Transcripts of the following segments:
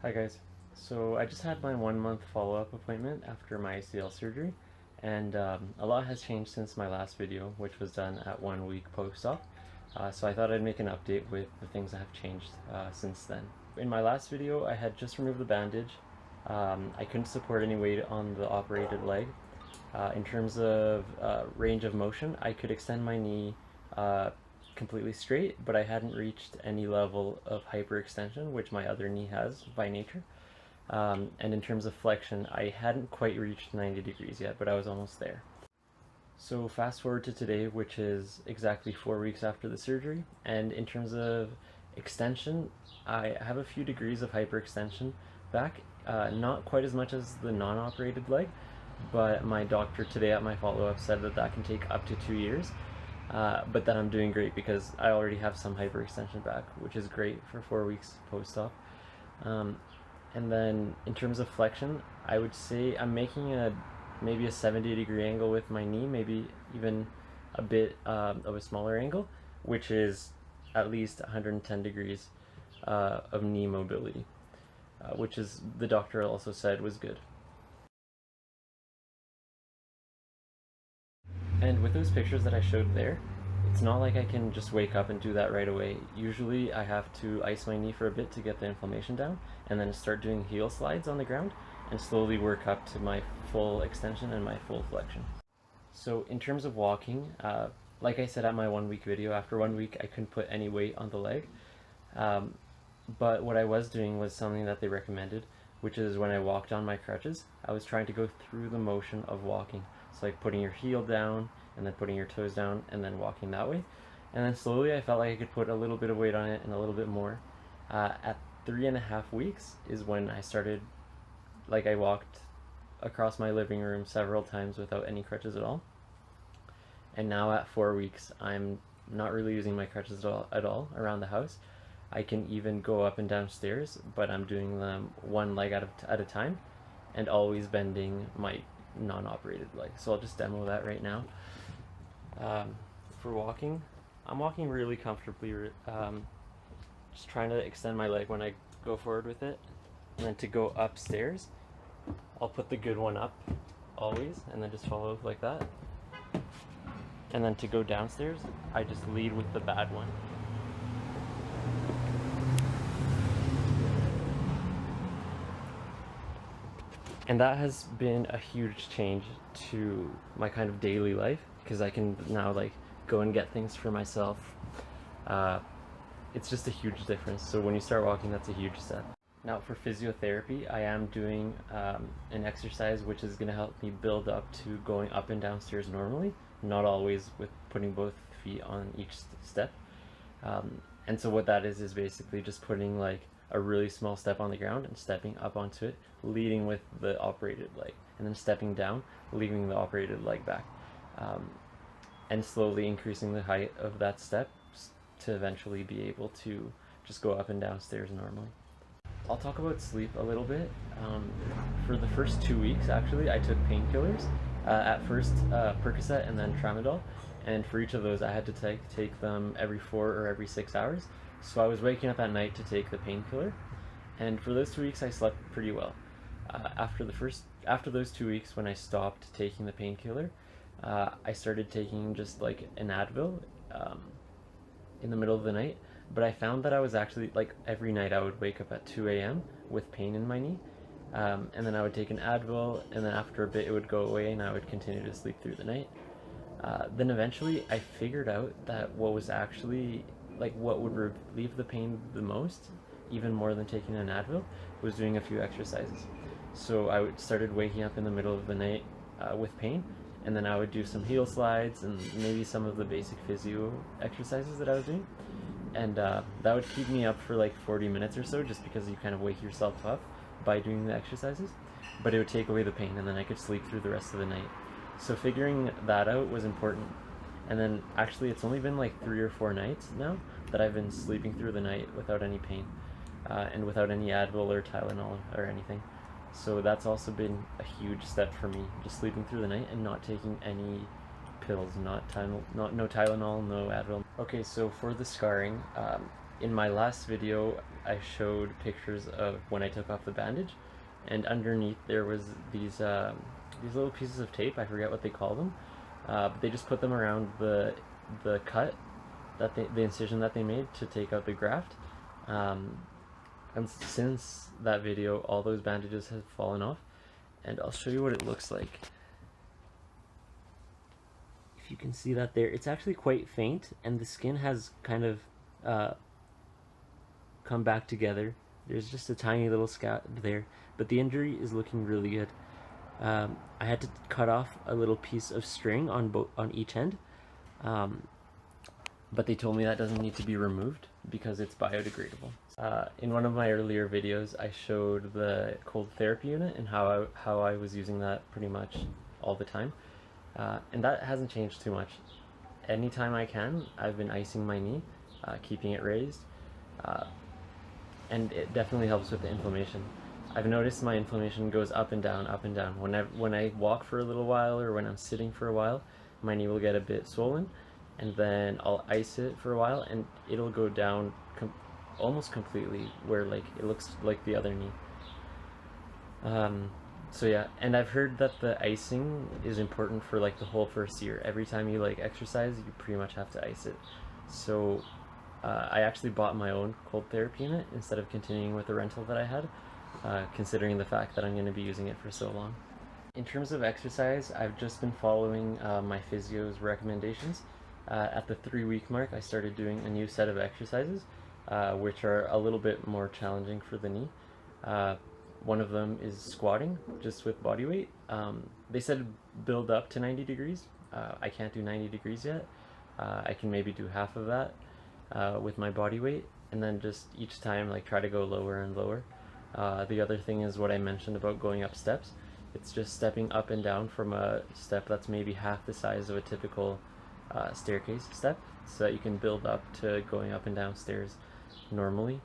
Hi guys. So I just had my 1 month follow-up appointment after my ACL surgery, and a lot has changed since my last video, which was done at 1 week post-op. So I thought I'd make an update with the things that have changed since then. In my last video, I had just removed the bandage. I couldn't support any weight on the operated leg. In terms of range of motion, I could extend my knee completely straight, but I hadn't reached any level of hyperextension, which my other knee has by nature. And in terms of flexion, I hadn't quite reached 90 degrees yet, but I was almost there. So fast forward to today, which is exactly 4 weeks after the surgery, and in terms of extension, I have a few degrees of hyperextension back, not quite as much as the non-operated leg, but my doctor today at my follow-up said that that can take up to 2 years. But that I'm doing great because I already have some hyperextension back, which is great for 4 weeks post-op. And then in terms of flexion, I would say I'm making maybe a 70-degree angle with my knee, maybe even a bit of a smaller angle, which is at least 110 degrees of knee mobility, which is the doctor also said was good. And with those pictures that I showed there, it's not like I can just wake up and do that right away. Usually I have to ice my knee for a bit to get the inflammation down, and then start doing heel slides on the ground, and slowly work up to my full extension and my full flexion. So in terms of walking, like I said at my 1 week video, after 1 week I couldn't put any weight on the leg. But what I was doing was something that they recommended, which is when I walked on my crutches, I was trying to go through the motion of walking. So like putting your heel down, and then putting your toes down, and then walking that way. And then slowly I felt like I could put a little bit of weight on it and a little bit more. At 3.5 weeks is when I started, like I walked across my living room several times without any crutches at all. And now at 4 weeks, I'm not really using my crutches at all around the house. I can even go up and down stairs, but I'm doing them one leg at a time, and always bending my non-operated leg. So I'll just demo that right now. For walking, I'm walking really comfortably, just trying to extend my leg when I go forward with it. And then to go upstairs, I'll put the good one up always, and then just follow like that. And then to go downstairs, I just lead with the bad one. And that has been a huge change to my kind of daily life, because I can now like go and get things for myself. It's just a huge difference. So when you start walking, that's a huge step. Now for physiotherapy, I am doing an exercise which is going to help me build up to going up and down stairs normally, not always with putting both feet on each step. And so what that is basically just putting like a really small step on the ground and stepping up onto it, leading with the operated leg, and then stepping down, leaving the operated leg back, and slowly increasing the height of that step to eventually be able to just go up and down stairs normally. I'll talk about sleep a little bit. For the first 2 weeks, actually, I took painkillers. At first, Percocet and then Tramadol, and for each of those, I had to take them every 4 or every 6 hours. So I was waking up at night to take the painkiller, and for those 2 weeks, I slept pretty well. After those 2 weeks, when I stopped taking the painkiller, I started taking just like an Advil in the middle of the night. But I found that I was actually, like, every night I would wake up at 2 a.m. with pain in my knee, and then I would take an Advil, and then after a bit it would go away and I would continue to sleep through the night. Then eventually I figured out that what was actually, like, what would relieve the pain the most, even more than taking an Advil, was doing a few exercises. So I started waking up in the middle of the night with pain, and then I would do some heel slides and maybe some of the basic physio exercises that I was doing. And that would keep me up for like 40 minutes or so, just because you kind of wake yourself up by doing the exercises. But it would take away the pain, and then I could sleep through the rest of the night. So figuring that out was important. And then actually it's only been like 3 or 4 nights now that I've been sleeping through the night without any pain, and without any Advil or Tylenol or anything. So that's also been a huge step for me, just sleeping through the night and not taking any pills, no Tylenol, no Advil. Okay, so for the scarring, in my last video, I showed pictures of when I took off the bandage, and underneath there was these little pieces of tape. I forget what they call them, but they just put them around the cut that the incision that they made to take out the graft. And since that video, all those bandages have fallen off, and I'll show you what it looks like. If you can see that there, it's actually quite faint, and the skin has kind of come back together. There's just a tiny little scab there, but the injury is looking really good. I had to cut off a little piece of string on each end, but they told me that doesn't need to be removed because it's biodegradable. In one of my earlier videos, I showed the cold therapy unit and how I was using that pretty much all the time, and that hasn't changed too much. Anytime I can, I've been icing my knee, keeping it raised, and it definitely helps with the inflammation. I've noticed my inflammation goes up and down, up and down. When I walk for a little while, or when I'm sitting for a while, my knee will get a bit swollen, and then I'll ice it for a while and it'll go down almost completely, where like it looks like the other knee. So yeah, and I've heard that the icing is important for like the whole first year. Every time you like exercise, you pretty much have to ice it. So I actually bought my own cold therapy unit instead of continuing with the rental that I had, considering the fact that I'm going to be using it for so long. In terms of exercise, I've just been following my physio's recommendations. At the 3-week mark, I started doing a new set of exercises, which are a little bit more challenging for the knee. One of them is squatting, just with body weight. They said build up to 90 degrees. I can't do 90 degrees yet. I can maybe do half of that with my body weight, and then just each time like try to go lower and lower. The other thing is what I mentioned about going up steps. It's just stepping up and down from a step that's maybe half the size of a typical staircase step, so that you can build up to going up and down stairs normally.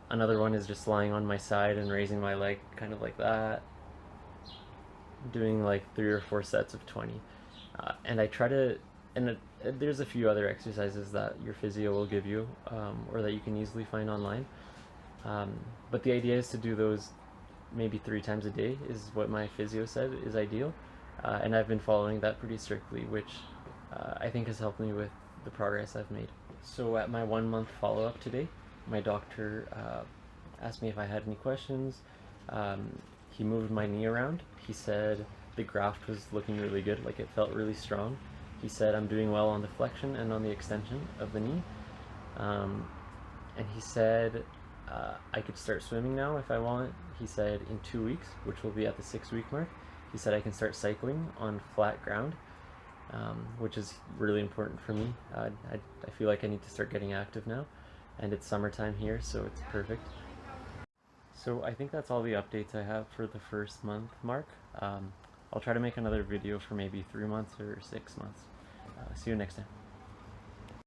Another one is just lying on my side and raising my leg kind of like that, doing like 3 or 4 sets of 20. And I try to, and there's a few other exercises that your physio will give you, or that you can easily find online. But the idea is to do those maybe 3 times a day is what my physio said is ideal. And I've been following that pretty strictly, which I think has helped me with the progress I've made. So at my 1-month follow-up today, my doctor asked me if I had any questions. He moved my knee around. He said the graft was looking really good, like it felt really strong. He said I'm doing well on the flexion and on the extension of the knee. And he said I could start swimming now if I want. He said in 2 weeks, which will be at the 6-week mark, he said I can start cycling on flat ground, which is really important for me. I feel like I need to start getting active now, and it's summertime here, so it's perfect. So I think that's all the updates I have for the 1st month mark. I'll try to make another video for maybe 3 months or 6 months. See you next time.